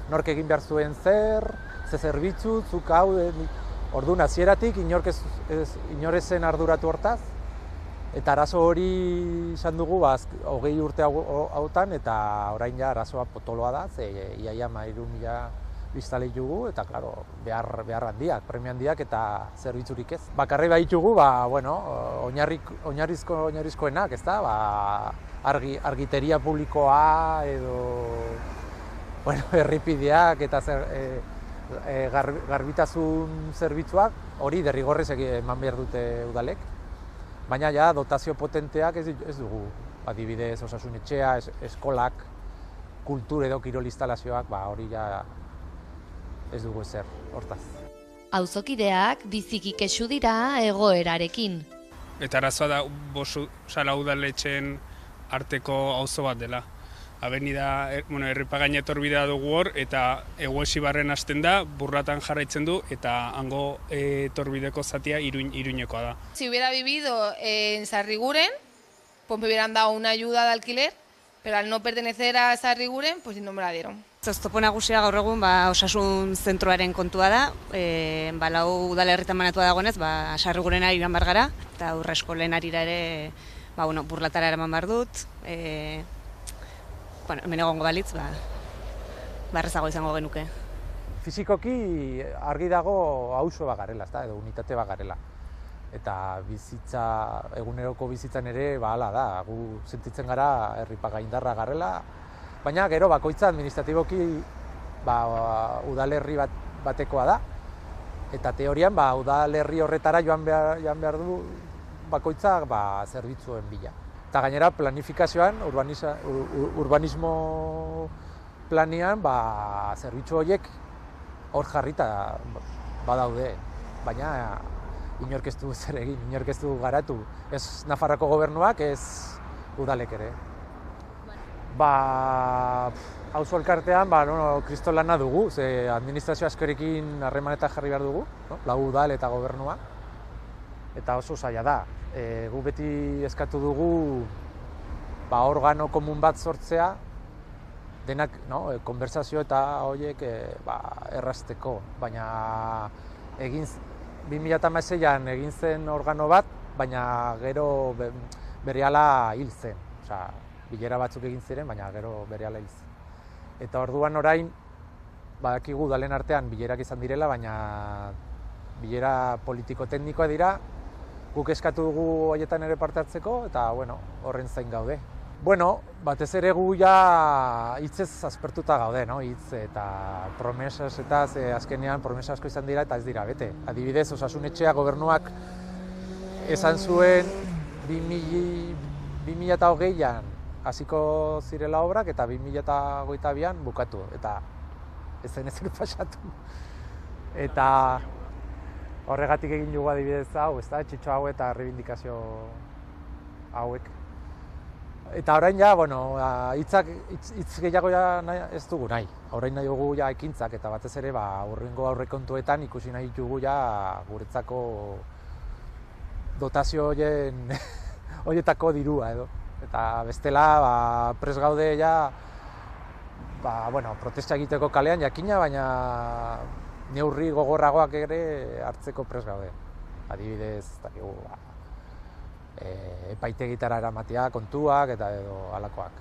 nork egin behar zuen ze zerbitzu, zuk hau, orduan zieratik inor zen arduratu hortaz, eta arazo hori izan dugu 20 urte hautan, eta orain ja arazoa potoloa da, iaia 13.000 biztalei dugu, eta klaro, behar handiak, premio handiak eta zerbitzurik ez. Bakarri baitugu, oinarrizkoenak, ez da, argiteria publikoa edo errepideak eta garbitasun zerbitzuak, hori derrigorrez eman behar dute udalek. Baina ja, dotazio potenteak ez dugu. Adibidez, osasun etxea, eskolak, kultur edo kirol instalazioak, hori ja ez dugu ezer, hortaz. Auzokideak biziki kexu dira egoerarekin. Eta arazoa da Sala udaletxeen arteko auzo bat dela. Avenida, Erripagaina etorbidea dugu hor, eta Eguesibarren hasten da, Burlatan jarraitzen du, eta hango etorbideko zatia Iruñekoa da. Si hubiera vivido en Sarriguren, pues me hubieran dado una ayuda de alquiler, pero al no pertenecer a Sarriguren, pues no me la dieron. Oztopo nagusia gaur egun osasun zentroaren kontua da, 4 udalerritan banatua dagoenez, Sarrigurenera joan behar gara, eta aurre eskolen arira ere Burlatara eraman behar dut. Hemen egongo balitz, errazago izango genuke. Fizikoki argi dago auzo bat garela, edo unitate bat garela. Eta eguneroko bizitzan ere, hala da, gu sentitzen gara Erripagaindarra garela, baina gero bakoitza administratiboki udalerri batekoa da, eta teorian udalerri horretara joan behar du bakoitza zerbitzuen bila. Eta gainera planifikazioan, urbanismo planean, zerbitzu horiek hor jarrita badaude, baina inork ez du zer egin, inork ez du garatu, ez Nafarroko gobernuak, ez udalek ere. Auzo elkartean, kristolana dugu, ze administrazio askorekin harremanetan jarri behar dugu, 4 udal eta gobernua, eta oso zaila da. Gu beti eskatu dugu organo komun bat sortzea, denak konversazio eta horiek errazteko, baina 2016an egin zen organo bat, baina gero berehala hil zen. Bilera batzuk egin ziren, baina gero berehala hil zen. Eta orduan orain, badakigu udalen artean bilerak izan direla, baina bilera politiko-teknikoa dira, guk eskatu dugu haietan ere parte hartzeko, eta horren zain gaude. Batez ere gu hitzez aspertuta gaude, hitz eta promesas eta azkenean promesa asko izan dira eta ez dira bete. Adibidez, osasun etxea gobernuak esan zuen 2020an hasiko zirela obrak eta 2022an bukatu, eta ez zen ezer pasatu. Eta horregatik egin dugu adibidez hau, txitxo hau eta reivindikazio hauek. Eta orain hitz gehiago ez dugu nahi. Orain nahi dugu ekintzak, eta batez ere hurrengo aurrekontuetan ikusi nahi dugu guretzako dotazio horietako dirua edo. Eta bestela, prest gaude ja, protesta egiteko kalean jakina, baina neurri gogorragoak ere hartzeko prest gaude. Adibidez, epaitegitara eramatea, kontuak eta edo halakoak.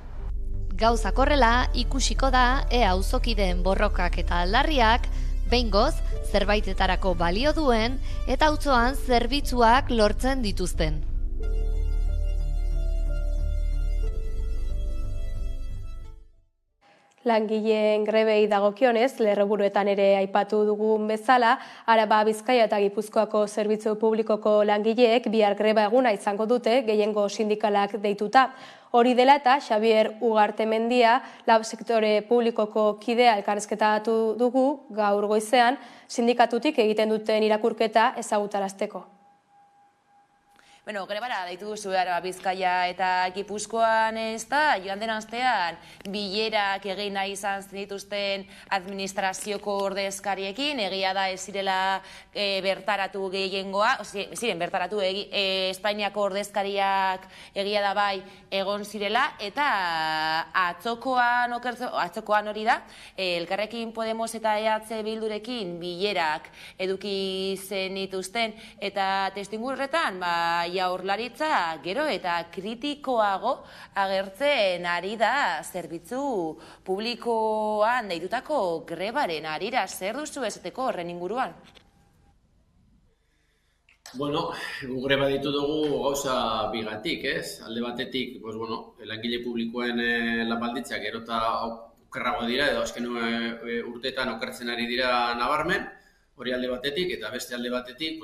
Gauzak horrela ikusiko da ea auzokideen borrokak eta aldarriak behingoz zerbaitetarako balio duen eta auzoan zerbitzuak lortzen dituzten. Langileen grebei dagokionez, lerroburuetan ere aipatu dugun bezala, Araba, Bizkaia eta Gipuzkoako zerbitzu publikoko langileek bihar greba eguna izango dute gehiengo sindikalak deituta. Hori dela eta Xabier Ugartemendia, lab sektore publikoko kidea elkarrizketatu dugu gaur goizean, sindikatutik egiten duten irakurketa ezagutarazteko. Grebara deitu duzu Araba, Bizkaia eta Gipuzkoan joan den astean bilerak egin nahi izan zenituzten administrazioko ordezkariekin, egia da ez zirela bertaratu gehiengoa, ziren bertaratu Espainiako ordezkariak egia da bai egon zirela, eta atzokoan hori da, Elkarrekin Podemos eta EH Bildurekin bilerak eduki zenituzten, eta testuinguru horretan, Jaurlaritza gero eta kritikoago agertzen ari da zerbitzu publikoan deitutako grebaren harira. Zer duzu esateko horren inguruan? Gu greba ditu dugu gauza bigatik, ez? Alde batetik, langile publikoen lan baldintzak gero eta okerrago dira, edo azken urteetan okertzen ari dira nabarmen, hori alde batetik, eta beste alde batetik,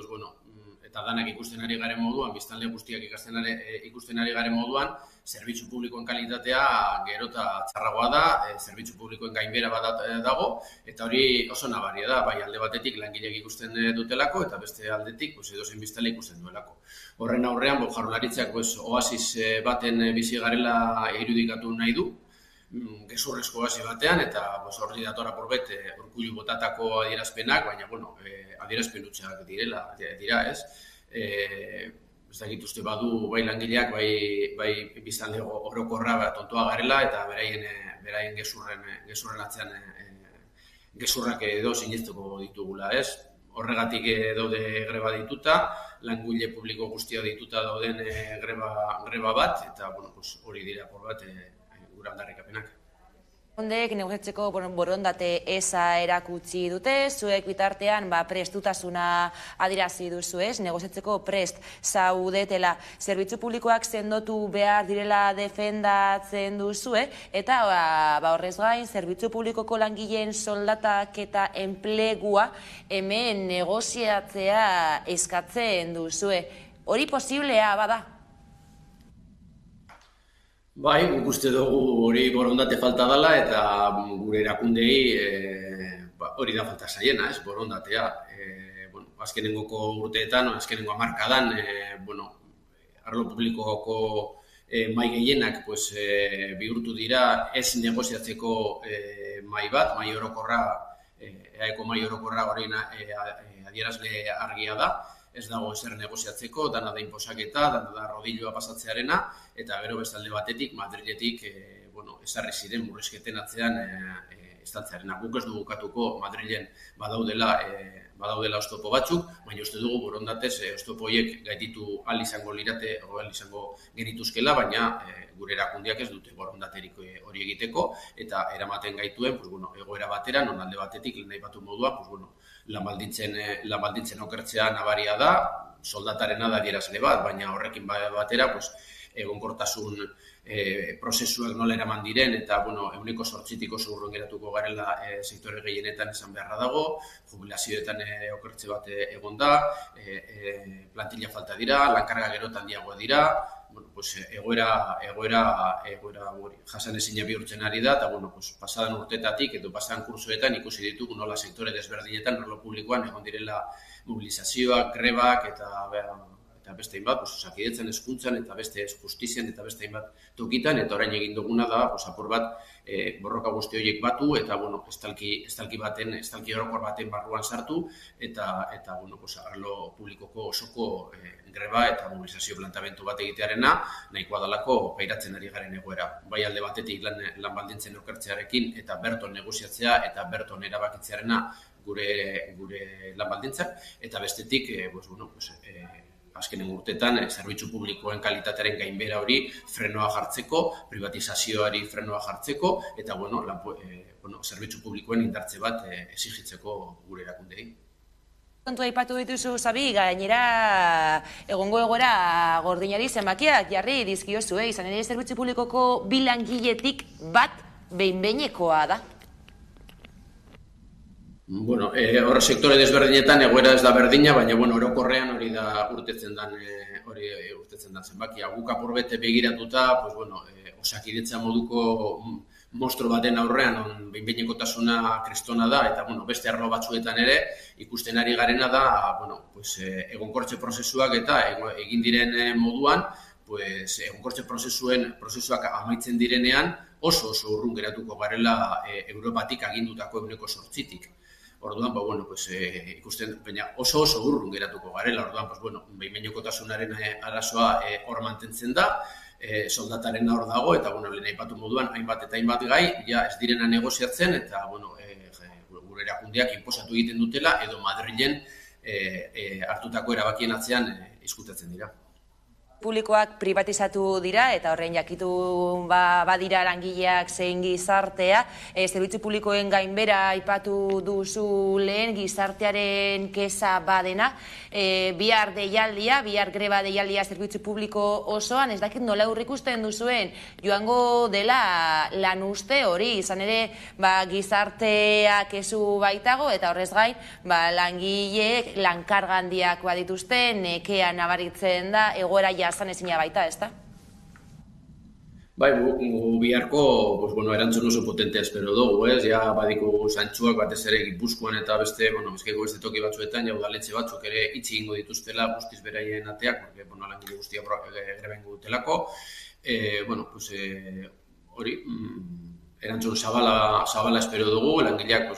eta danak ikusten ari garen moduan, biztanle guztiak ikusten ari garen moduan, zerbitzu publikoen kalitatea gero eta txarragoa da, zerbitzu publikoen gainbehera bat dago, eta hori oso nabaria da, bai alde batetik langileak ikusten dutelako, eta beste aldetik edozein biztanle ikusten duelako. Horren aurrean, Jaurlaritzak oasis baten bizi garela irudikatu nahi du, gezurrezko oasi batean, eta horri dator apurbet Urkullu botatako adierazpenak, baina, adierazpen hutsak dira, ez? Ez dakit uste badu, bai langileak, bai biztanle orokorra tontoa garela, eta beraien gezurren atzean gezurrak edo sinesteko ditugula, ez? Horregatik daude greba dituta, langile publiko guztia dituta dauden greba bat, eta hori dira apurbet gure aldarrikapenak. Hondek negoziatzeko borondate eza erakutsi dute, zuek bitartean prestutasuna adirazi duzu ez, negoziatzeko prest zaudetela, zerbitzu publikoak sendotu behar direla defendatzen duzue, eta horrez gain, zerbitzu publikoko langileen soldatak eta enplegua hemen negoziatzea eskatzen duzue. Hori posiblea bada? Bai, guk uste dugu hori borondate falta dela eta gure erakundei hori da falta zaiena, ez, borondatea. Azkenengoko urteetan, azkenengo hamarkadan, arlo publikoko mai gehienak bihurtu dira ez negoziatzeko mai bat, mai orokorra, EAeko mai orokorra horrein adierazle argia da. Ez dago ezer negoziatzeko, dana da inposaketa, dana da rodilloa pasatzearena, eta gero bestalde batetik, Madriletik ezarri ziren murrizketen atzean estatzearena. Guk ez dugu bukatuko Madrilen badaudela oztopo batzuk, baina uste dugu borondatez oztopo horiek gaititu ahal izango genituzkela, baina gure erakundiak ez dute borondaterik hori egiteko, eta eramaten gaituen egoera batera, non alde batetik nahi batu modua, lan baldintzen okertzea nabaria da, soldatarena da adierazle bat, baina horrekin batera egonkortasun prozesuak nola eraman diren, eta 8%tik oso urrun geratuko garela sektore gehienetan esan beharra dago, jubilazioetan okertze bat egon da, plantilla falta dira, lankarga gero eta handiagoa dira, egoera jasan ezina bihurtzen ari da, eta pasadan urtetatik edo pasadan kursoetan ikusi ditugu nola sektore desberdinetan, arlo publikoan egon direla mobilizazioak, grebak eta eta beste hainbat, Osakidetzan, hezkuntzan eta beste justizian eta beste hainbat tokitan, eta orain egin duguna da, apur bat, borroka guzti horiek batu, eta, estalki orokor baten barruan sartu, eta, arlo publikoko osoko greba eta mobilizazio plantamentu bat egitearena, nahikoa dalako pairatzen ari garen egoera. Bai alde batetik lan baldintzen okertzearekin, eta berton negoziatzea, eta berton erabakitzearena gure lan baldintzak, eta bestetik, azkenen urtetan, zerbitzu publikoen kalitatearen gainbehera hori frenoa jartzeko, privatizazioari frenoa jartzeko, eta zerbitzu publikoen indartze bat exigitzeko gure erakundei. Kontua aipatu dituzu, Sabi, gainera egongo egoera gordinari zenbakiak jarri dizkiozu, izan ere zerbitzu publikoko bi langiletik bat behin-behinekoa da. Hor sektore desberdinetan egoera ez da berdina, baina orokorrean hori da urtetzen dan zenbakia. Guk apur bete begiratuta, Osakidetza moduko mostro baten aurrean behin-behinekotasuna kristona da, eta beste arlo batzuetan ere ikusten ari garena da egonkortze prozesuak eta egin diren moduan, egonkortze prozesuak amaitzen direnean oso urrun geratuko garela Europatik agindutako 8%. Orduan, ikusten, baina oso urrun geratuko garela, orduan, behin-behinekotasunaren arazoa hor mantentzen da, soldataren hor dago, eta lehen aipatu moduan, hainbat eta hainbat gai, ez direna negoziatzen, eta gure erakundeak inposatu egiten dutela, edo Madrilen hartutako erabakien atzean izkutatzen dira. Publikoak privatizatu dira, eta horrein jakitu badira langileak zein gizartea. Zerbitzu publikoen gainbera aipatu duzu lehen gizartearen keza badena. Bihar greba deialdia zerbitzu publiko osoan, ez dakit nola aurreikusten duzuen joango dela lan uste hori, izan ere gizarteak ezu baitago, eta horrez gain langileek lankarga handiak badituzte, nekea nabaritzen da, egoera jasan ezina baita, ez da? Bai, biharko erantzun oso potentea espero dugu, ez? Ja badiko zantzuak batez ere Gipuzkoan eta Bizkaiko beste toki batzuetan, udaletxe batzuk ere itxi egingo dituztela guztiz beraien ateak, porque langile guztia greba egingo dutelako. Hori, erantzun zabala espero dugu, langileak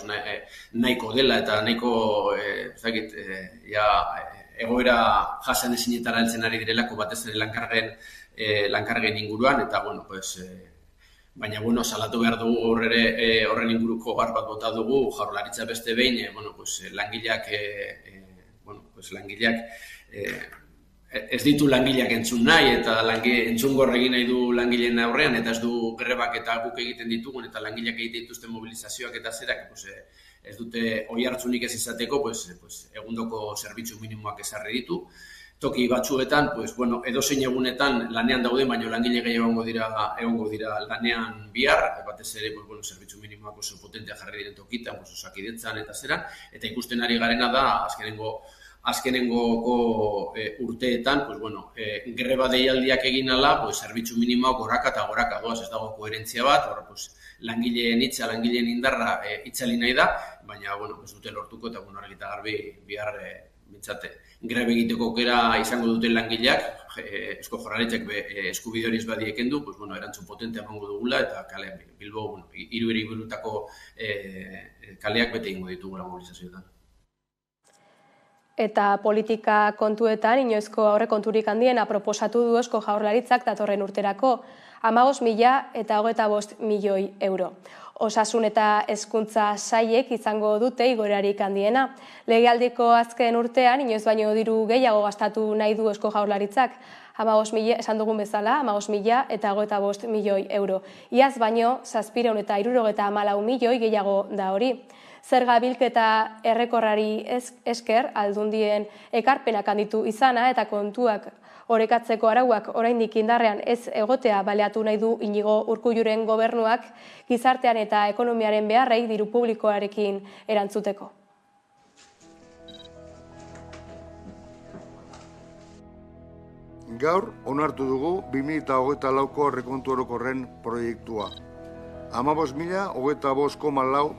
nahiko dela eta nahiko, egoera jasan ezinetara heltzen ari direlako batez ere lankargen inguruan, eta baina salatu behar dugu horren inguruko gar bat bota dugu, Jaurlaritza beste behin, langileak ez ditu langileak entzun nahi, eta entzun gorre egin nahi du langileen aurrean, eta ez du grebak eta guk egiten ditugun, eta langileak egiten dituzten mobilizazioak eta zerak, ez dute oi hartzunik ez izateko, egundoko zerbitzu minimoak ezarri ditu. Toki batzuetan, edozein egunetan lanean daude, baina langile gehiago egongo dira lanean bihar, batez ere zerbitzu minimoak oso potentea jarri diren tokitan, Osakidetzan eta zeran, eta ikusten ari garena da azkenengoko urteetan, greba deialdiak egin ala, zerbitzu minimoak goraka eta goraka doaz, ez dago koherentzia bat, langileen hitza, langileen indarra itzali nahi da, baina ez dute lortuko eta argi eta garbi bihar grebe egiteko aukera izango duten langileak, Eusko Jaurlaritzak eskubide hori ez badieken du, erantzun potentea emango dugula, eta Bilbo hiru hiriburutako kaleak bete egingo ditugula mobilizazioetan. Eta politika kontuetan, inoizko aurrekonturik handiena proposatu du Eusko Jaurlaritzak datorren urterako 15.000 eta 25 milioi euro. Osasun eta hezkuntza sailek izango dute igoerarik handiena. Legealdiko azken urtean, inoiz baino diru gehiago gastatu nahi du Eusko Jaurlaritzak, 15.000, esan dugun bezala, 15.000 eta 25 milioi euro. Iaz baino, 764 milioi gehiago da hori. Zerga bilketa errekorrari esker aldundien ekarpenak handitu izana eta kontuak orekatzeko arauak oraindik indarrean ez egotea baleatu nahi du Inigo Urkulluren gobernuak gizartean eta ekonomiaren beharrei diru publikoarekin erantzuteko. Gaur onartu dugu 2024ko aurrekontu orokorren proiektua. 15.000 25,4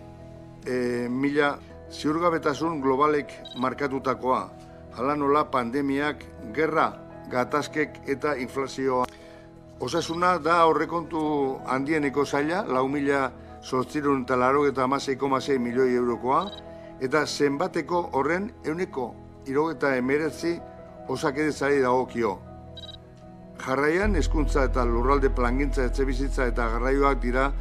mila ziurgabetasun globalek markatutakoa. hala nola pandemiak, gerra, gatazkek eta inflazioa. Osasuna da aurrekontu handieneko zaila, 4.886,6 milioi eurokoa, eta zenbateko horren euneko 79 osakidetzari dagokio. Jarraian, hezkuntza eta lurralde plangintza, etxebizitza eta garraioak dira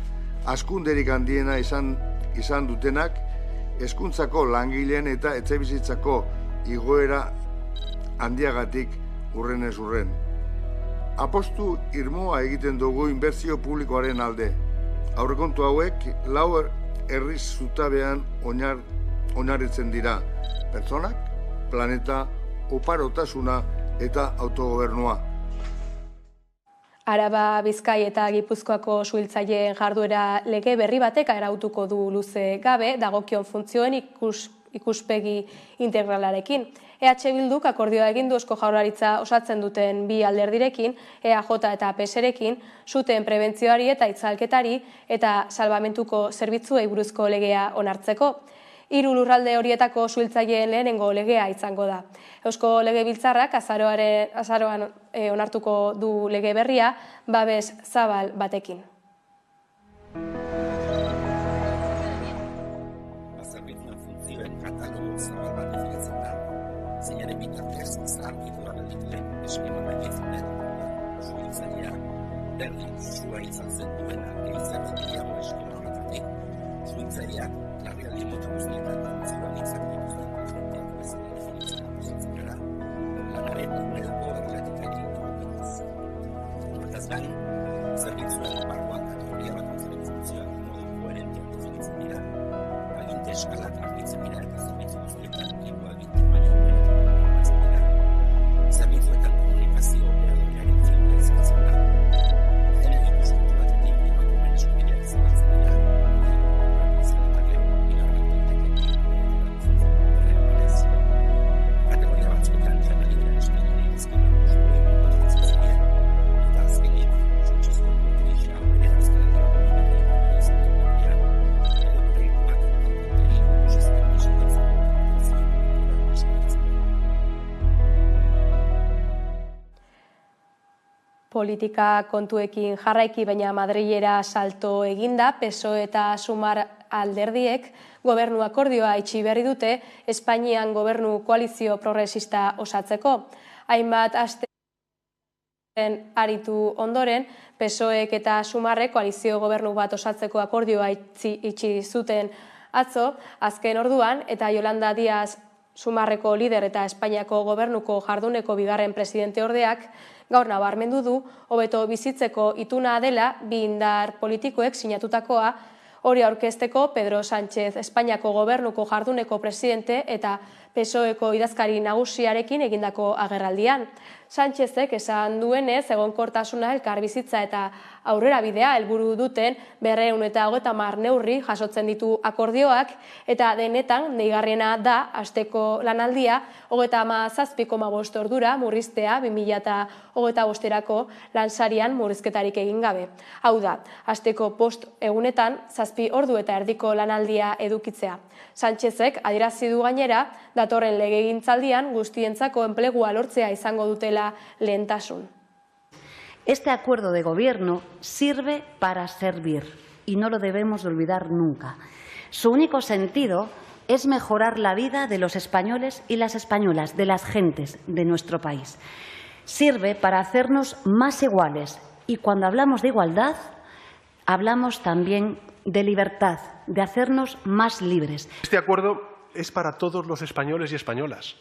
hazkunderik handiena izan dutenak, hezkuntzako langileen eta etxebizitzako igoera handiagatik urrenez urren. Apostu irmoa egiten dugu inbertsio publikoaren alde. Aurrekontu hauek 4 herri zutabean oinarritzen dira: pertsonak, planeta, oparotasuna eta autogobernua. Araba, Bizkai eta Gipuzkoako suhiltzaileen jarduera lege berri batek arautuko du luze gabe dagokion funtzioen ikuspegi integralarekin. EH Bilduk akordioa egin du Eusko Jaurlaritza osatzen duten bi alderdirekin, EAJ eta PSrekin, suteen prebentzioari eta itzalketari eta salbamentuko zerbitzuei buruzko legea onartzeko. 3 lurralde horietako suhiltzaileen lehenengo legea izango da. Eusko Legebiltzarrak azaroan onartuko du lege berria, babes zabal batekin. Zerbitzuen funtzioen katalogo zabal bat definitzen da. Zeinaren bitartez, zaharkitu abaldituen eskema baitezunen suhiltzailea berdin zua izan zen duena gehiago gehiago eskema horretatik. Suhiltzaileak larrialdi mota guztietan funtzioan izan dituzten agenteak bezala definitzen gara, lanaren unelako erlatikari egituz. Horretaz gain, zerbitzuen barruan kategoria bakoitzaren funtzioak modu koherentian definitzen dira, aginte eskalak argitzen dira eta zerbitzu guztietan hiru aginte maila programatzen dira. Zerbitzuetan komunikazio operadorearen figura eskatzen da. Genero ikuspuntu batetik emakumeen eskubideak zabaltzen dira. Kategoria batzuetan janalideren eskubideak izkena eta azkenik suntxezko kultu gisa bere azkenaldia Politika kontuekin jarraiki, baina Madrilera salto eginda, PSOE eta Sumar alderdiek gobernu akordioa itxi berri dute Espainian gobernu koalizio progresista osatzeko. Hainbat astean aritu ondoren, PSOEk eta Sumarrek koalizio gobernu bat osatzeko akordioa itxi zuten atzo, azken orduan, eta Yolanda Díaz Sumarreko lider eta Espainiako gobernuko jarduneko bigarren presidente ordeak gaur nabarmendu du, hobeto bizitzeko ituna dela bi indar politikoek sinatutakoa, hori aurkezteko Pedro Sánchez Espainiako gobernuko jarduneko presidente eta PSOEko idazkari nagusiarekin egindako agerraldian. Sánchezek esan duenez egonkortasuna, elkarbizitza eta aurrera bidea helburu duten 230 neurri jasotzen ditu akordioak eta denetan deigarriena da asteko lanaldia 37,5 ordura murriztea 2025erako lansarian murrizketarik egin gabe. Hau da, asteko 5 egunetan 7 ordu eta erdiko lanaldia edukitzea. Sánchezek adierazi du gainera datorren legegintzaldian guztientzako enplegua lortzea izango dutela lehentasun. Este acuerdo de gobierno sirve para servir y no lo debemos de olvidar nunca. Su único sentido es mejorar la vida de los españoles y las españolas, de las gentes de nuestro país. Sirve para hacernos más iguales y cuando hablamos de igualdad, hablamos también de libertad, de hacernos más libres. Este acuerdo es para todos los españoles y españolas,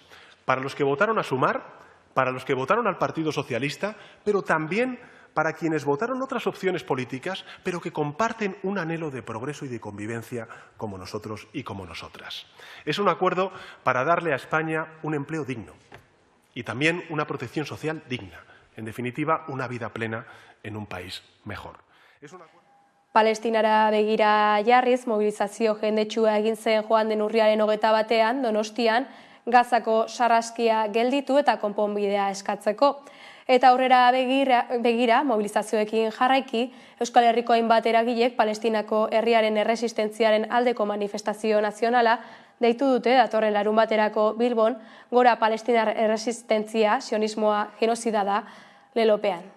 para los que votaron a Sumar, para los que votaron al Partido Socialista, pero también para quienes votaron otras opciones políticas, pero que comparten un anhelo de progreso y de convivencia como nosotros y como nosotras. Es un acuerdo para darle a España un empleo digno y también una protección social digna. En definitiva, una vida plena en un país mejor. Palestinara begira jarriz, mobilizazio jendetsua egin zen joan den urriaren 21 Donostian, Gazako sarraskia gelditu eta konponbidea eskatzeko. Eta aurrera begira mobilizazioekin jarraiki, Euskal Herriko hainbat eragilek Palestinako herriaren erresistentziaren aldeko manifestazio nazionala deitu dute datorren larunbaterako Bilbon gora palestinar erresistentzia, sionismoa, genozida da lelopean.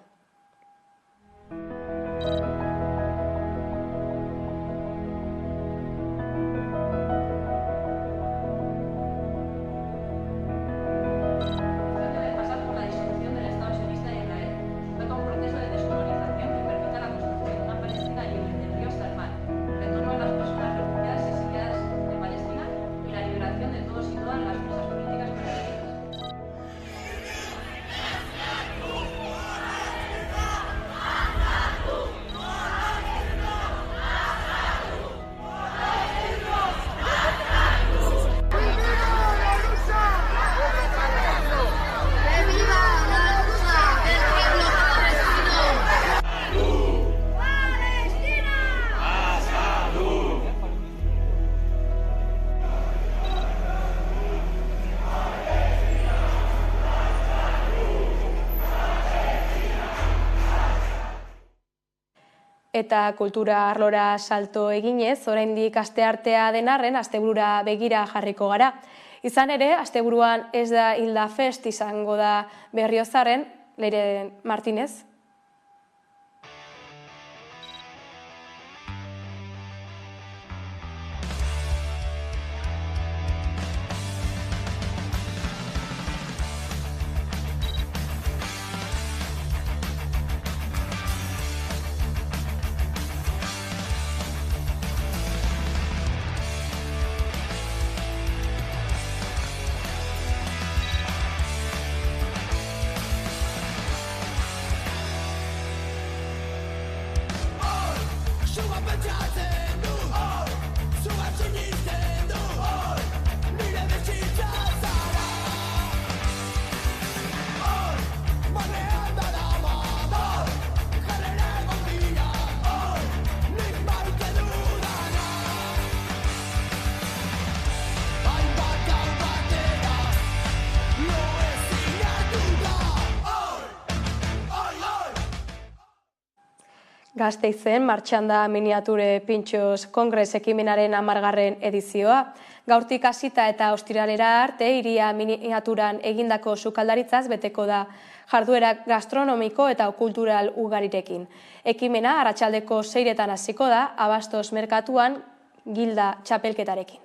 Eta kultura arlora salto eginez, oraindik asteartea den arren, asteburura begira jarriko gara. Izan ere, asteburuan ez da Hilda Fest izango da Berriozarren, Leire Martinez. Gasteizen martxan da miniature pintxos kongres ekimenaren 10. edizioa. Gaurtik hasita eta ostiralera arte hiria miniaturan egindako sukaldaritzaz beteko da jarduera gastronomiko eta kultural ugarirekin. Ekimena arratsaldeko 6etan hasiko da Abastos merkatuan gilda txapelketarekin.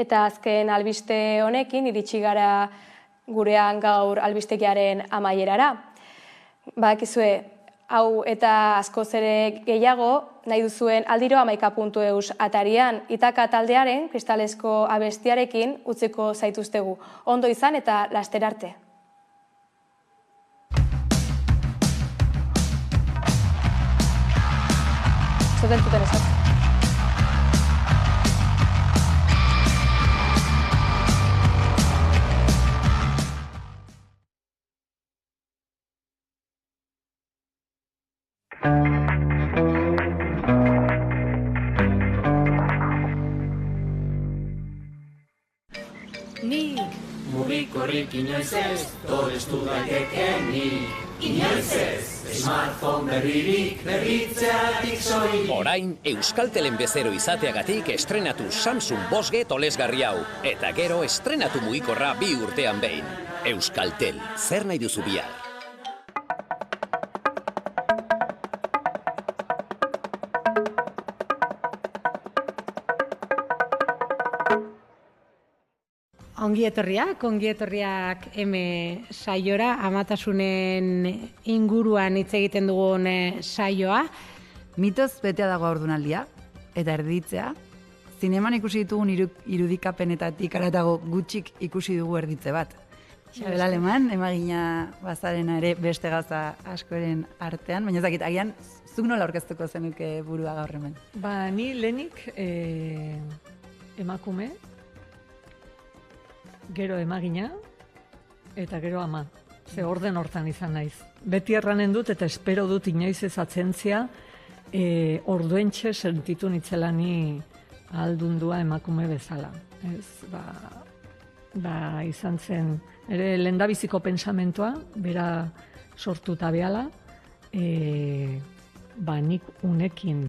Eta azken albiste honekin iritsi gara gurean gaur albistegiaren amaierara. Bakizue, hau eta askoz ere gehiago nahi duzuen aldiro 11.eus atarian Itaka taldearen kristalesko abestiarekin utziko zaituztegu. Ondo izan eta laster arte. Zuten zuten esat. Ni mugikorrik inoiz ez, torestu daiteke ni. Inoiz ez, smartphone berririk berritzeatik soilik. Orain, Euskaltelen bezero izateagatik estrenatu Samsung 5G tolesgarri hau. Eta gero estrenatu mugikorra 2 urtean behin. Euskaltel, zer nahi duzu bihar? Ongi etorriak eme saiora, amatasunen inguruan hitz egiten dugun saioa. Mitoz betea dago haurdunaldia, eta erditzea. Zineman ikusi ditugun irudikapenetatik aratago gutxik ikusi dugu erditze bat. Xabel Aleman, emagina bazarena ere beste gauza askoren artean, baina ez dakit, agian zuk nola aurkeztuko zenuke burua gaur hemen? Ni lehenik emakume, gero emagina, eta gero ama. Ze orden hortan izan naiz. Beti erranen dut eta espero dut inoiz ez atentzia orduentxe sentitu nitzelani ahaldundua emakume bezala. Izan zen, ere lehendabiziko pensamentua, bera sortuta behala, nik unekin